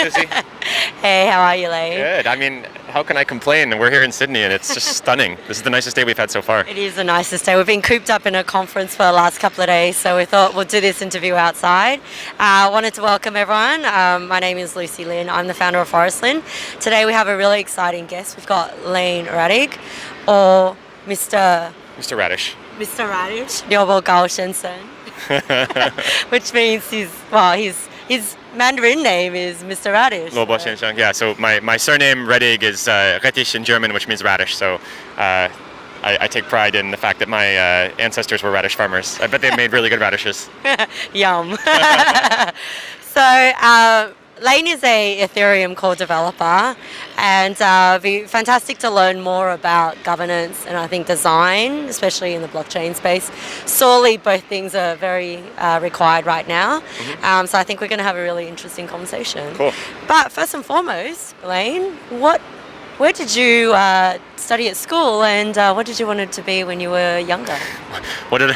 Hey, Lucy. Hey, how are you, Lane? Good. I mean, how can I complain? We're here in Sydney, and it's just stunning. This is the nicest day we've had so far. It is the nicest day. We've been cooped up in a conference for the last couple of days, so we thought we'll do this interview outside. I wanted to welcome everyone. My name is Lucy Lynn. I'm the founder of Forestlyn. Today we have a really exciting guest. We've got Lane Rettig, or Mr. Radish. Mr. Radish, 要不高先生, which means his Mandarin name is Mr. Radish. 萝卜先生. Yeah, so my surname Rettig is Radish in German, which means radish. So I take pride in the fact that my ancestors were radish farmers. I bet they made really good radishes. Yum. So Lane is a Ethereum core developer, and it'd be fantastic to learn more about governance and I think design, especially in the blockchain space. Sorely, both things are very required right now. Mm-hmm. So I think we're going to have a really interesting conversation. Cool. But first and foremost, Lane, where did you study at school, and what did you want it to be when you were younger? What did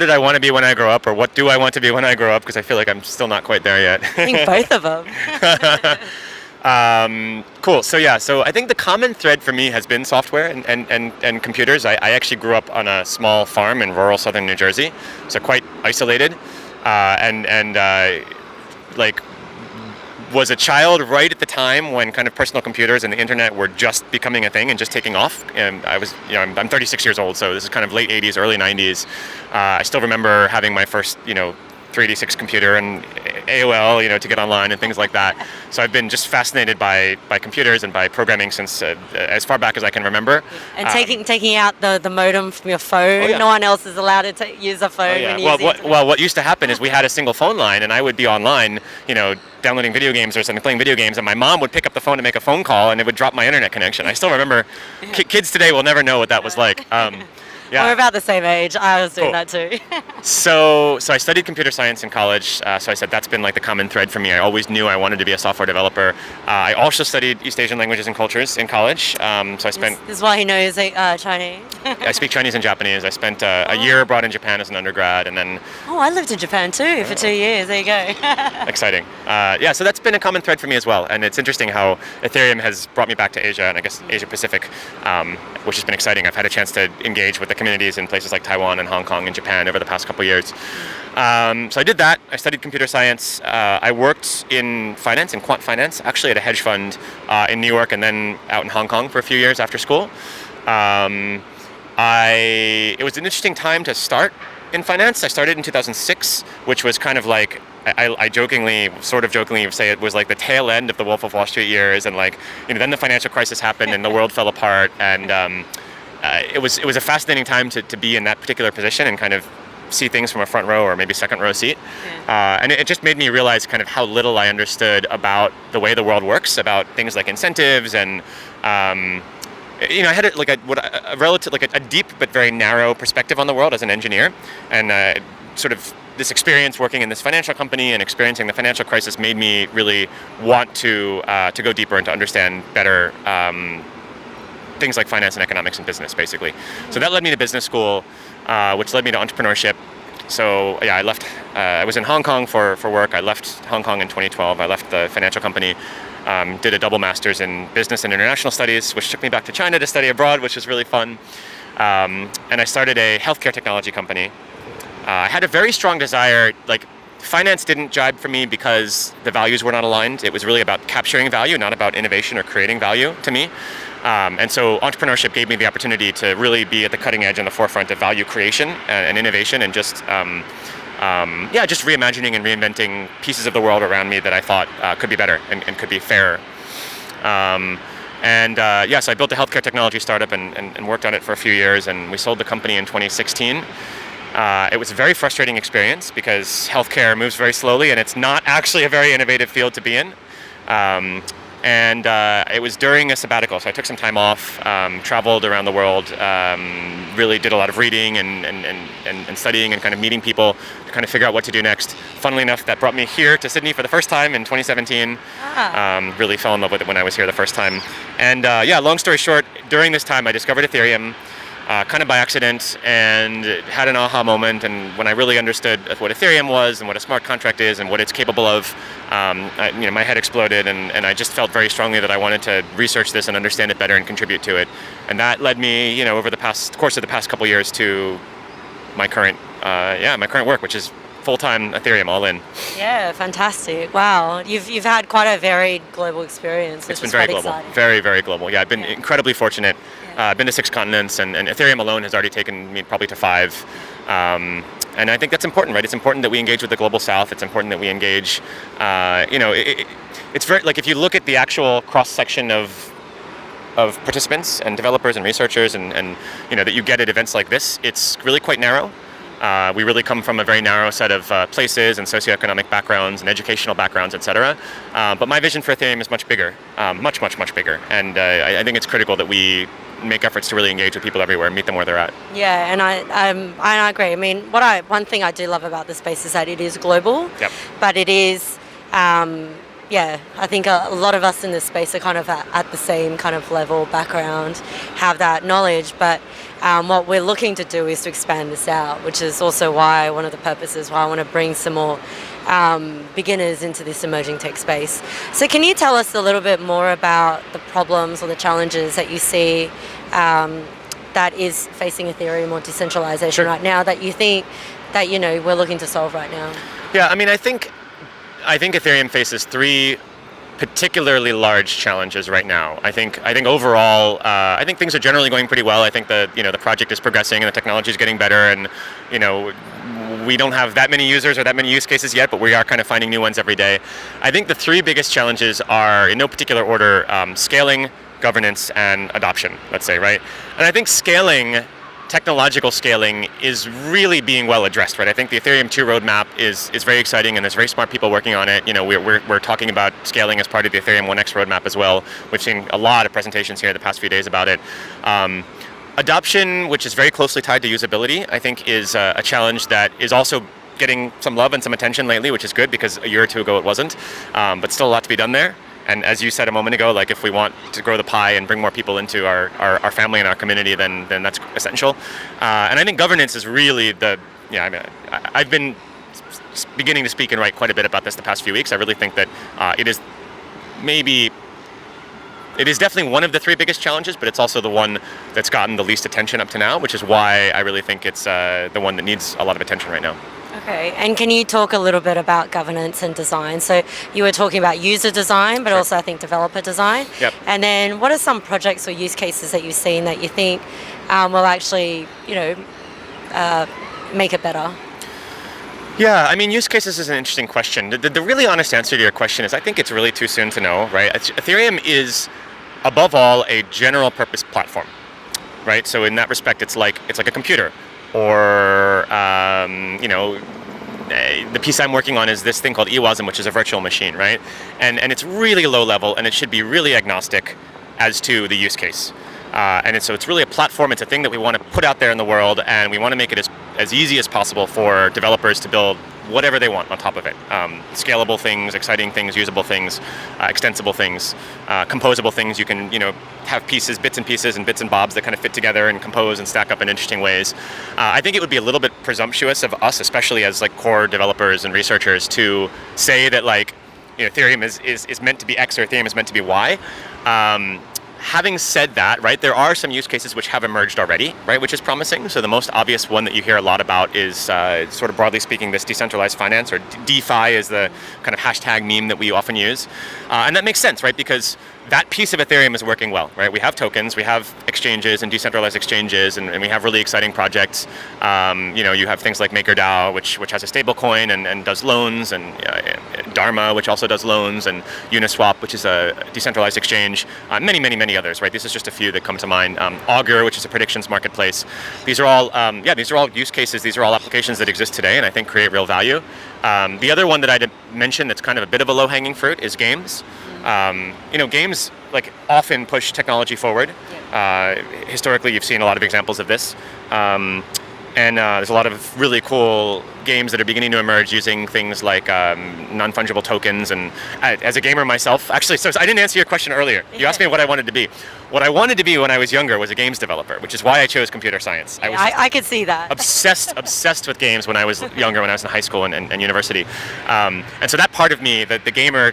I want to be when I grow up, or what do I want to be when I grow up? Because I feel like I'm still not quite there yet. I think both of them. Cool. So I think the common thread for me has been software and computers. I actually grew up on a small farm in rural southern New Jersey, so quite isolated, was a child right at the time when kind of personal computers and the internet were just becoming a thing and just taking off. And I'm 36 years old, so this is kind of late 80s, early 90s. I still remember having my first, 386 computer and AOL, to get online and things like that. So I've been just fascinated by computers and by programming since as far back as I can remember. And taking out the modem from your phone. Oh, yeah. No one else is allowed to use a phone. Oh, yeah. When you use what used to happen is we had a single phone line, and I would be online, downloading video games or something, playing video games, and my mom would pick up the phone to make a phone call, and it would drop my internet connection. I still remember. Kids today will never know what that was like. Yeah. We're about the same age. I was doing that too. So I studied computer science in college. So I said that's been like the common thread for me. I always knew I wanted to be a software developer. I also studied East Asian languages and cultures in college. So I spent. This is why he knows Chinese. I speak Chinese and Japanese. I spent a year abroad in Japan as an undergrad, and then. Oh, I lived in Japan too for 2 years. There you go. Exciting. So that's been a common thread for me as well. And it's interesting how Ethereum has brought me back to Asia, and I guess Asia Pacific, which has been exciting. I've had a chance to engage with the communities in places like Taiwan and Hong Kong and Japan over the past couple of years. So I did that. I studied computer science. I worked in finance, in quant finance, actually at a hedge fund in New York and then out in Hong Kong for a few years after school. It was an interesting time to start in finance. I started in 2006, which was kind of like, I sort of jokingly say it was like the tail end of the Wolf of Wall Street years, and then the financial crisis happened and the world fell apart, and it was a fascinating time to be in that particular position and kind of see things from a front row or maybe second row seat. And it just made me realize kind of how little I understood about the way the world works, about things like incentives, and I had a deep but very narrow perspective on the world as an engineer, and sort of this experience working in this financial company and experiencing the financial crisis made me really want to go deeper and to understand better things like finance and economics and business, basically. So that led me to business school, which led me to entrepreneurship. So I left. I was in Hong Kong for work. I left Hong Kong in 2012. I left the financial company, did a double master's in business and international studies, which took me back to China to study abroad, which was really fun. And I started a healthcare technology company. I had a very strong desire, finance didn't jibe for me because the values were not aligned. It was really about capturing value, not about innovation or creating value to me. And so entrepreneurship gave me the opportunity to really be at the cutting edge and the forefront of value creation and innovation, and just reimagining and reinventing pieces of the world around me that I thought could be better and could be fairer. So I built a healthcare technology startup and worked on it for a few years, and we sold the company in 2016. It was a very frustrating experience because healthcare moves very slowly and it's not actually a very innovative field to be in. It was during a sabbatical, so I took some time off, traveled around the world, really did a lot of reading and studying and kind of meeting people to kind of figure out what to do next. Funnily enough, that brought me here to Sydney for the first time in 2017. Really fell in love with it when I was here the first time. And long story short, during this time I discovered Ethereum. kind of by accident, and had an aha moment. And when I really understood what Ethereum was and what a smart contract is and what it's capable of, my head exploded, and I just felt very strongly that I wanted to research this and understand it better and contribute to it. And that led me, over the course of the past couple years to my current work, which is full-time Ethereum, all in. Yeah, fantastic. Wow, you've had quite a varied global experience, which It's been is very quite global, exciting. very, very global. Yeah, I've been incredibly fortunate. I've been to 6 continents, and Ethereum alone has already taken me probably to 5. And I think that's important, right? It's important that we engage with the global south. It's important that we engage, it's very, like, if you look at the actual cross-section of participants and developers and researchers and that you get at events like this, it's really quite narrow. We really come from a very narrow set of places and socioeconomic backgrounds and educational backgrounds, etc. But my vision for Ethereum is much bigger, much, much, much bigger. And I think it's critical that we make efforts to really engage with people everywhere, meet them where they're at. Yeah, and I agree. I mean, one thing I do love about the space is that it is global, Yep. but it is, I think a lot of us in this space are kind of at the same kind of level, background, have that knowledge, but what we're looking to do is to expand this out, which is also why one of the purposes why I want to bring some more beginners into this emerging tech space. So can you tell us a little bit more about the problems or the challenges that you see that is facing Ethereum or decentralization right now that you think that we're looking to solve right now? Yeah, I mean, I think Ethereum faces 3 particularly large challenges right now. I think overall, I think things are generally going pretty well. I think the project is progressing and the technology is getting better, and we don't have that many users or that many use cases yet, but we are kind of finding new ones every day. I think the 3 biggest challenges are, in no particular order, scaling, governance, and adoption, let's say, right? And I think technological scaling is really being well addressed, right? I think the Ethereum 2 roadmap is very exciting, and there's very smart people working on it. We're talking about scaling as part of the Ethereum 1x roadmap as well. We've seen a lot of presentations here the past few days about it. Adoption, which is very closely tied to usability, I think is a challenge that is also getting some love and some attention lately, which is good because a year or 2 ago it wasn't, but still a lot to be done there. And as you said a moment ago, like, if we want to grow the pie and bring more people into our family and our community, then that's essential. And I think governance is really I've been beginning to speak and write quite a bit about this the past few weeks. I really think that it is definitely one of the 3 biggest challenges, but it's also the one that's gotten the least attention up to now, which is why I really think it's the one that needs a lot of attention right now. Okay, and can you talk a little bit about governance and design? So you were talking about user design, but also I think developer design. Yep. And then what are some projects or use cases that you've seen that you think will actually, make it better? Yeah, I mean, use cases is an interesting question. The really honest answer to your question is I think it's really too soon to know, right? Ethereum is, above all, a general purpose platform, right? So in that respect, it's like a computer. Or, the piece I'm working on is this thing called eWASM, which is a virtual machine, right? And it's really low level, and it should be really agnostic as to the use case. So it's really a platform. It's a thing that we want to put out there in the world, and we want to make it as easy as possible for developers to build whatever they want on top of it. Scalable things, exciting things, usable things, extensible things, composable things. You can, have bits and pieces and bits and bobs that kind of fit together and compose and stack up in interesting ways. I think it would be a little bit presumptuous of us, especially as core developers and researchers, to say that Ethereum is meant to be X or Ethereum is meant to be Y. Having said that, right, there are some use cases which have emerged already, right, which is promising. So the most obvious one that you hear a lot about is, sort of broadly speaking, this decentralized finance, or DeFi is the kind of hashtag meme that we often use. And that makes sense, right, because that piece of Ethereum is working well, right? We have tokens, we have exchanges and decentralized exchanges, and we have really exciting projects. You have things like MakerDAO, which has a stable coin and does loans, and Dharma, which also does loans, and Uniswap, which is a decentralized exchange. Many, many, many others, right? These are just a few that come to mind. Augur, which is a predictions marketplace. These are all, these are all use cases. These are all applications that exist today, and I think create real value. The other one that I'd mention that's kind of a bit of a low-hanging fruit is games. Games often push technology forward. Historically, you've seen a lot of examples of this. And there's a lot of really cool games that are beginning to emerge using things like non-fungible tokens. And as a gamer myself, actually, so I didn't answer your question earlier. You asked me what I wanted to be. What I wanted to be when I was younger was a games developer, which is why I chose computer science. I could see that. Obsessed with games when I was younger, when I was in high school and university. And so that part of me, the gamer,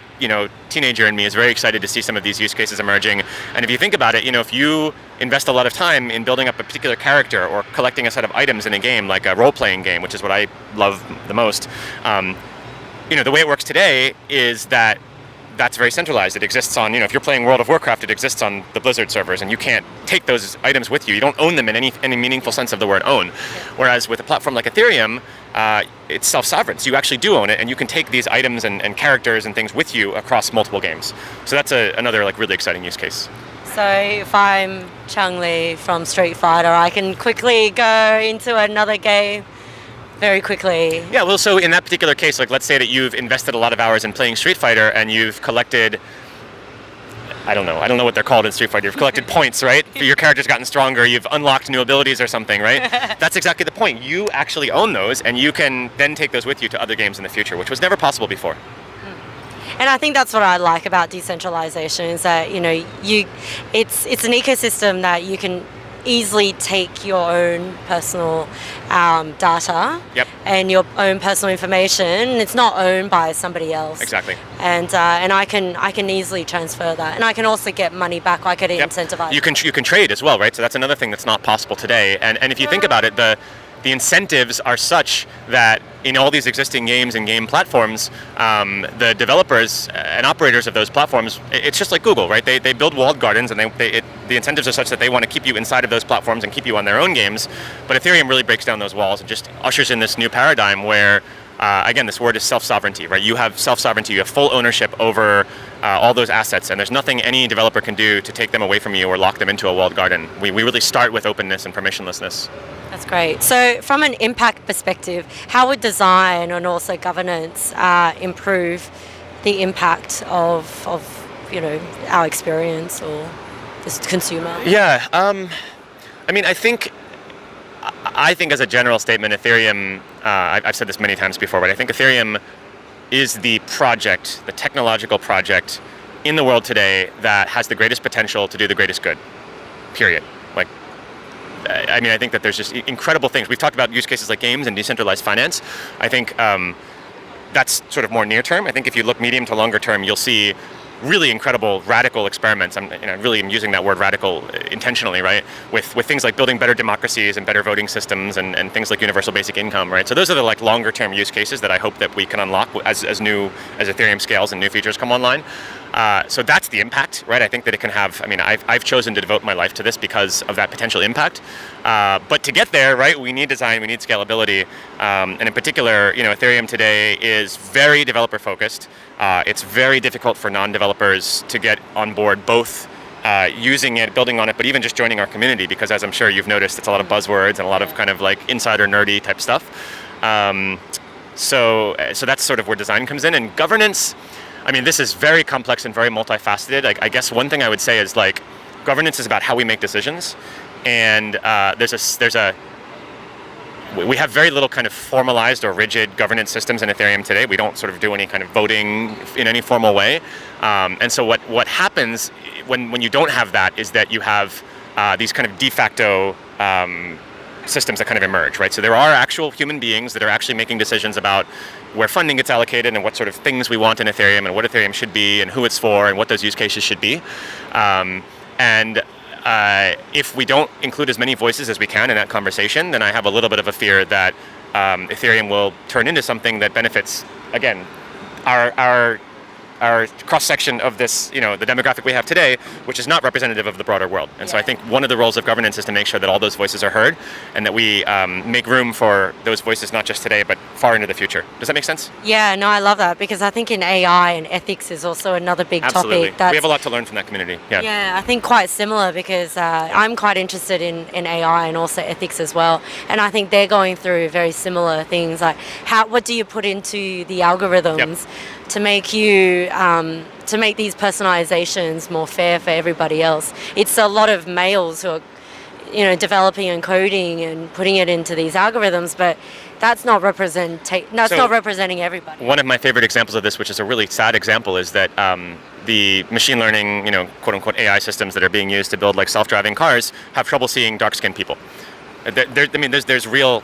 teenager in me, is very excited to see some of these use cases emerging. And if you think about it, if you invest a lot of time in building up a particular character or collecting a set of items in a game, like a role-playing game, which is what I love the most, the way it works today is that that's very centralized. It exists on, if you're playing World of Warcraft, it exists on the Blizzard servers, and you can't take those items with you. You don't own them in any meaningful sense of the word own. Whereas with a platform like Ethereum, it's self-sovereign. So you actually do own it, and you can take these items and characters and things with you across multiple games. So that's another really exciting use case. So if I'm Chun-Li from Street Fighter, I can quickly go into another game very quickly. Yeah, well, so in that particular case, let's say that you've invested a lot of hours in playing Street Fighter and you've collected, I don't know what they're called in Street Fighter. You've collected points, right? Your character's gotten stronger, you've unlocked new abilities or something, right? That's exactly the point. You actually own those, and you can then take those with you to other games in the future, which was never possible before. And I think that's what I like about decentralization, is that it's an ecosystem that you can easily take your own personal data and your own personal information. It's not owned by somebody else. Exactly. And I can easily transfer that, and I can also get money back. I could incentivize. You can trade as well, right? So that's another thing that's not possible today. And if you think about it, the incentives are such that in all these existing games and game platforms, the developers and operators of those platforms, it's just like Google, right? They build walled gardens, and the incentives are such that they want to keep you inside of those platforms and keep you on their own games. But Ethereum really breaks down those walls and just ushers in this new paradigm where, again, this word is self-sovereignty, right? You have self-sovereignty, you have full ownership over all those assets, and there's nothing any developer can do to take them away from you or lock them into a walled garden. We really start with openness and permissionlessness. That's great. So from an impact perspective, how would design and also governance improve the impact of our experience or the consumer? Yeah, I think as a general statement, Ethereum, I've said this many times before, but I think Ethereum is the technological project in the world today that has the greatest potential to do the greatest good, period. I think that there's just incredible things. We've talked about use cases like games and decentralized finance. I think that's sort of more near term. I think if you look medium to longer term, you'll see really incredible radical experiments. I'm using that word radical intentionally, right? With things like building better democracies and better voting systems and things like universal basic income, right? So those are the longer term use cases that I hope that we can unlock as Ethereum scales and new features come online. So that's the impact, right? I think that it can have, I've chosen to devote my life to this because of that potential impact. But to get there, right, we need design, we need scalability. And in particular, Ethereum today is very developer focused. It's very difficult for non-developers to get on board, both using it, building on it, but even just joining our community, because as I'm sure you've noticed, it's a lot of buzzwords and a lot of kind of insider nerdy type stuff. So that's sort of where design comes in. And governance, this is very complex and very multifaceted. I guess one thing I would say is governance is about how we make decisions, and we have very little kind of formalized or rigid governance systems in Ethereum today. We don't sort of do any kind of voting in any formal way, and so what happens when you don't have that is that you have these kind of de facto systems that kind of emerge, right? So there are actual human beings that are actually making decisions about where funding gets allocated and what sort of things we want in Ethereum and what Ethereum should be and who it's for and what those use cases should be. If we don't include as many voices as we can in that conversation, then I have a little bit of a fear that Ethereum will turn into something that benefits, again, our cross-section of this, the demographic we have today, which is not representative of the broader world. And so I think one of the roles of governance is to make sure that all those voices are heard and that we make room for those voices, not just today, but far into the future. Does that make sense? Yeah, no, I love that, because I think in AI and ethics is also another big Absolutely. topic. We have a lot to learn from that community. Yeah, I think quite similar, because I'm quite interested in AI and also ethics as well. And I think they're going through very similar things, like what do you put into the algorithms to make you to make these personalizations more fair for everybody else. It's a lot of males who are developing and coding and putting it into these algorithms, but that's not not representing everybody. One of my favorite examples of this, which is a really sad example, is that the machine learning, quote unquote AI systems that are being used to build like self-driving cars have trouble seeing dark-skinned people. There's real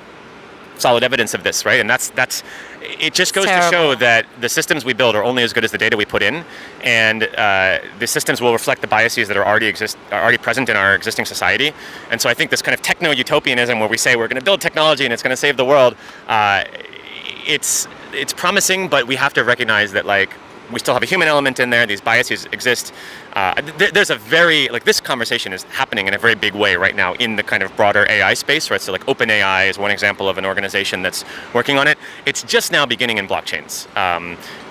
solid evidence of this, right? And that's it just goes to show that the systems we build are only as good as the data we put in, and the systems will reflect the biases that are already present in our existing society. And so I think this kind of techno-utopianism where we say we're going to build technology and it's going to save the world, it's promising, but we have to recognize that we still have a human element in there. These biases exist. There's a this conversation is happening in a very big way right now in the kind of broader AI space, right? So OpenAI is one example of an organization that's working on it. It's just now beginning in blockchains.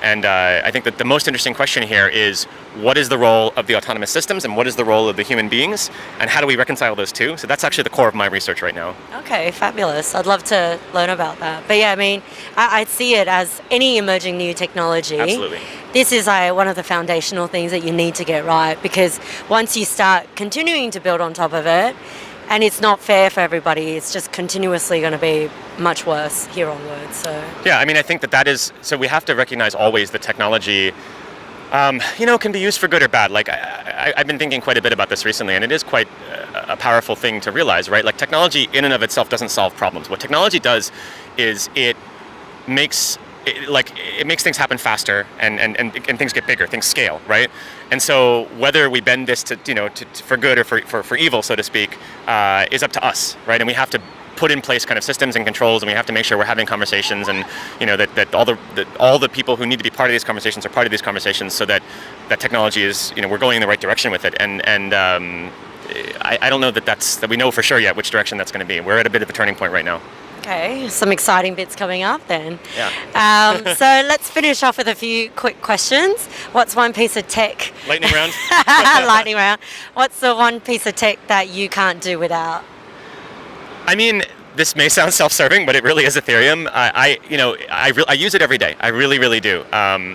And I think that the most interesting question here is, what is the role of the autonomous systems and what is the role of the human beings, and how do we reconcile those two? So that's actually the core of my research right now. Okay, fabulous. I'd love to learn about that. But yeah, I mean, I see it as any emerging new technology. Absolutely. This is one of the foundational things that you need to get right, because once you start continuing to build on top of it, and it's not fair for everybody, it's just continuously going to be much worse here onwards. So yeah, I mean, I think that is, so we have to recognize always that technology can be used for good or bad. I've been thinking quite a bit about this recently, and it is quite a powerful thing to realize, right? Technology in and of itself doesn't solve problems. What technology does is it makes things happen faster, and things get bigger, things scale, right? And so whether we bend this to for good or for evil, so to speak, is up to us, right? And we have to put in place kind of systems and controls, and we have to make sure we're having conversations, and that all the people who need to be part of these conversations are part of these conversations, so that technology is we're going in the right direction with it. And I don't know that we know for sure yet which direction that's going to be. We're at a bit of a turning point right now. Okay, some exciting bits coming up then. Yeah. So let's finish off with a few quick questions. What's one piece of tech? Lightning round. Lightning round. What's the one piece of tech that you can't do without? I mean, this may sound self-serving, but it really is Ethereum. I use it every day. I really, really do.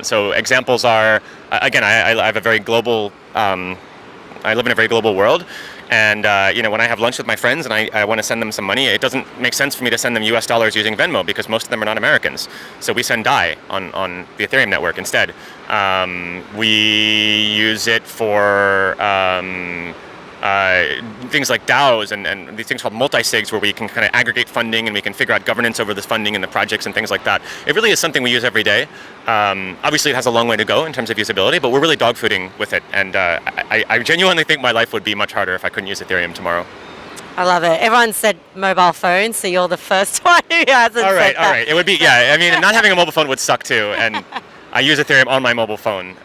So examples are, again, I have a very global. I live in a very global world. And when I have lunch with my friends and I want to send them some money, it doesn't make sense for me to send them US dollars using Venmo, because most of them are not Americans. So we send DAI on the Ethereum network instead. We use it for things like DAOs and these things called multi-sigs, where we can kind of aggregate funding and we can figure out governance over this funding and the projects and things like that. It really is something we use every day. Obviously, it has a long way to go in terms of usability, but we're really dogfooding with it. And I genuinely think my life would be much harder if I couldn't use Ethereum tomorrow. I love it. Everyone said mobile phone, so you're the first one who hasn't said that. All right. It would be, yeah. I mean, not having a mobile phone would suck too. And I use Ethereum on my mobile phone,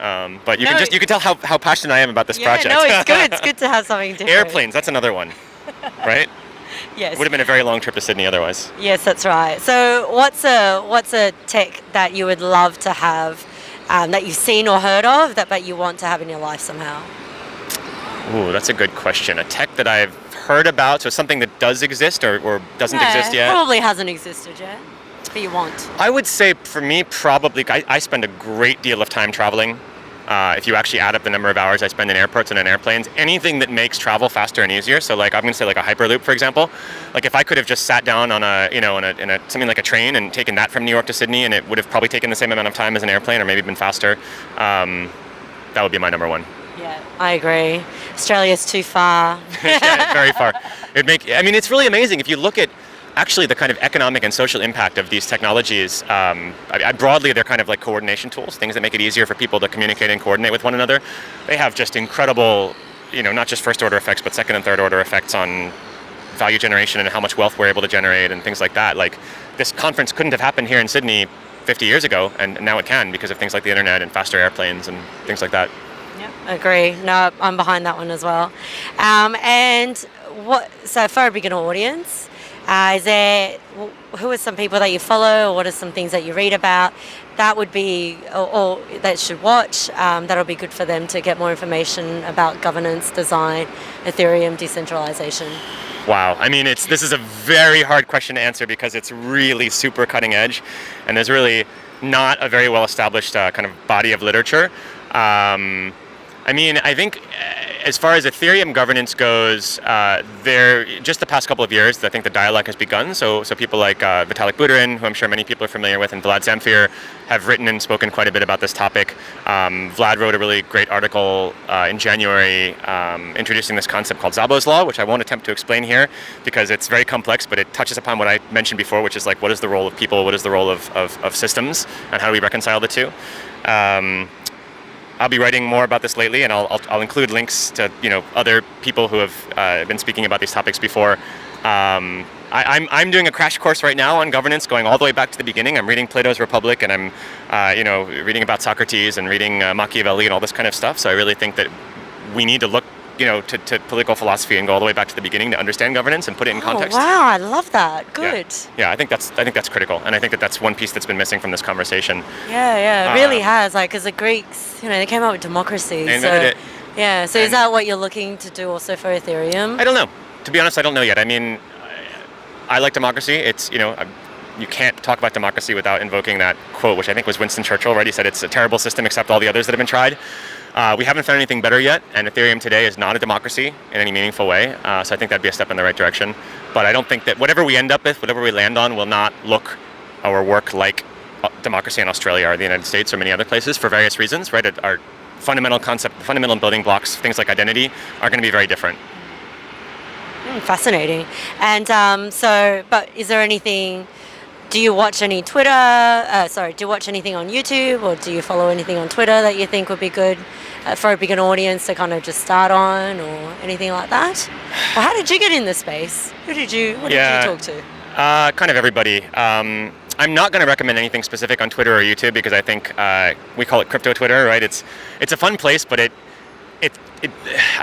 but you can tell how passionate I am about this project. No, it's good. It's good to have something different. Airplanes, that's another one, right? Yes. Would have been a very long trip to Sydney otherwise. Yes, that's right. So what's a tech that you would love to have, that you've seen or heard of, but you want to have in your life somehow? Ooh, that's a good question. A tech that I've heard about, so something that does exist or doesn't exist yet? Probably hasn't existed yet. That you want? I would say for me, probably, I spend a great deal of time traveling. If you actually add up the number of hours I spend in airports and in airplanes, anything that makes travel faster and easier. So I'm going to say a Hyperloop, for example. If I could have just sat down on something like a train and taken that from New York to Sydney, and it would have probably taken the same amount of time as an airplane, or maybe been faster, that would be my number one. Yeah, I agree. Australia's too far. Yeah, very far. It's really amazing if you look at actually the kind of economic and social impact of these technologies. Broadly, they're kind of like coordination tools, things that make it easier for people to communicate and coordinate with one another. They have just incredible, not just first order effects, but second and third order effects on value generation and how much wealth we're able to generate and things like that. This conference couldn't have happened here in Sydney 50 years ago, and now it can because of things like the internet and faster airplanes and things like that. Yep, agree. No, I'm behind that one as well. So for a beginner audience, who are some people that you follow, or what are some things that you read about that would be, or that should watch, that'll be good for them to get more information about governance, design, Ethereum, decentralization? Wow. This is a very hard question to answer because it's really super cutting edge, and there's really not a very well established kind of body of literature. I think as far as Ethereum governance goes, just the past couple of years, I think the dialogue has begun. So people like Vitalik Buterin, who I'm sure many people are familiar with, and Vlad Zamfir have written and spoken quite a bit about this topic. Vlad wrote a really great article in January introducing this concept called Szabo's law, which I won't attempt to explain here because it's very complex, but it touches upon what I mentioned before, which is like, what is the role of people, what is the role of systems, and how do we reconcile the two? I'll be writing more about this lately, and I'll include links to other people who have been speaking about these topics before. I'm doing a crash course right now on governance, going all the way back to the beginning. I'm reading Plato's Republic, and I'm reading about Socrates and reading Machiavelli and all this kind of stuff. So I really think that we need to look to political philosophy and go all the way back to the beginning to understand governance and put it in context. Wow, I love that. Good. Yeah, I think that's critical, and I think that's one piece that's been missing from this conversation. Yeah, it really has. Like, because the Greeks, they came up with democracy. They invented it. Yeah. So is that what you're looking to do also for Ethereum? I don't know. To be honest, I don't know yet. I mean, I like democracy. It's you can't talk about democracy without invoking that quote, which I think was Winston Churchill, right? He said it's a terrible system except all the others that have been tried. We haven't found anything better yet, and Ethereum today is not a democracy in any meaningful way, so I think that'd be a step in the right direction. But I don't think that whatever we end up with, whatever we land on, will not look or work like democracy in Australia or the United States or many other places for various reasons, right? Our fundamental concept, fundamental building blocks, things like identity, are going to be very different. Fascinating. And but is there anything... Do you watch any Twitter? Do you watch anything on YouTube, or do you follow anything on Twitter that you think would be good for a bigger audience to kind of just start on, or anything like that? Well, how did you get in this space? What did you talk to? Kind of everybody. I'm not going to recommend anything specific on Twitter or YouTube because I think we call it crypto Twitter, right? It's a fun place, but I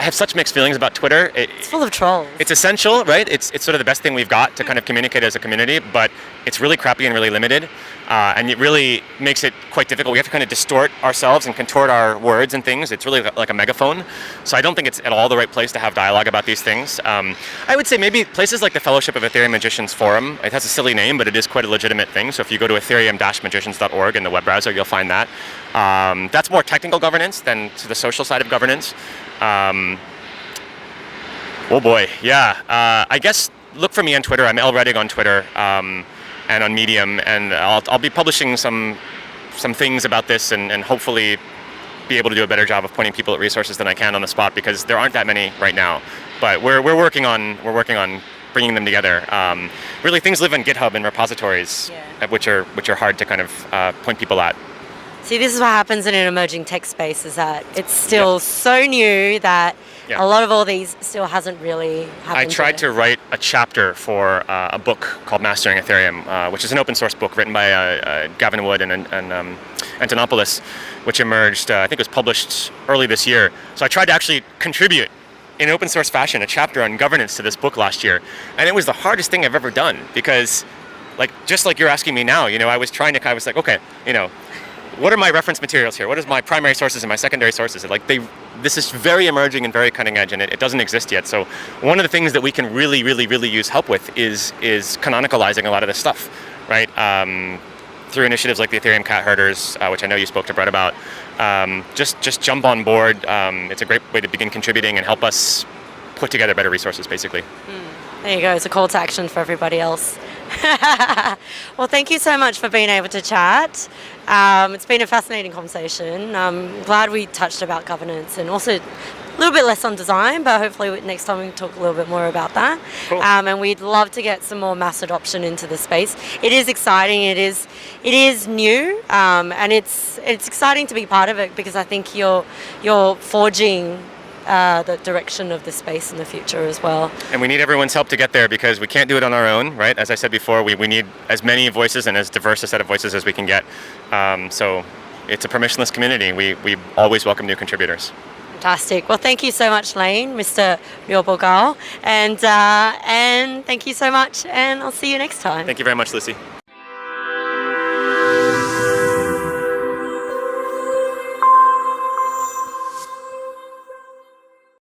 have such mixed feelings about Twitter. It's full of trolls. It's essential, right? It's sort of the best thing we've got to kind of communicate as a community, but it's really crappy and really limited, and it really makes it quite difficult. We have to kind of distort ourselves and contort our words and things. It's really like a megaphone. So I don't think it's at all the right place to have dialogue about these things. I would say maybe places like the Fellowship of Ethereum Magicians Forum. It has a silly name, but it is quite a legitimate thing. So if you go to ethereum-magicians.org in the web browser, you'll find that. That's more technical governance than to the social side of governance. Oh boy, yeah. I guess look for me on Twitter. I'm Lane Rettig on Twitter and on Medium, and I'll be publishing some things about this and hopefully be able to do a better job of pointing people at resources than I can on the spot because there aren't that many right now. But we're working on bringing them together. Really, things live on GitHub and repositories, which are hard to kind of point people at. See, this is what happens in an emerging tech space, is that it's still so new that a lot of all these still hasn't really happened. I tried to write a chapter for a book called Mastering Ethereum, which is an open source book written by Gavin Wood and Antonopoulos, which emerged, I think it was published early this year. So I tried to actually contribute in open source fashion a chapter on governance to this book last year. And it was the hardest thing I've ever done because, just like you're asking me now, I was like, okay, what are my reference materials here? What is my primary sources and my secondary sources? This is very emerging and very cutting edge, and it doesn't exist yet. So one of the things that we can really, really, really use help with is canonicalizing a lot of this stuff, right? Through initiatives like the Ethereum Cat Herders, which I know you spoke to Brett about. Just jump on board. It's a great way to begin contributing and help us put together better resources, basically. There you go. It's a call to action for everybody else. Well, thank you so much for being able to chat. It's been a fascinating conversation. I'm glad we touched about governance and also a little bit less on design, but hopefully next time we can talk a little bit more about that. Cool. And we'd love to get some more mass adoption into the space. It is exciting. It is new, and it's exciting to be part of it because I think you're forging the direction of the space in the future as well. And we need everyone's help to get there because we can't do it on our own, right? As I said before, we need as many voices and as diverse a set of voices as we can get. So it's a permissionless community. We always welcome new contributors. Fantastic. Well, thank you so much, Lane, Mr. Ryobogal. And thank you so much, and I'll see you next time. Thank you very much, Lucy.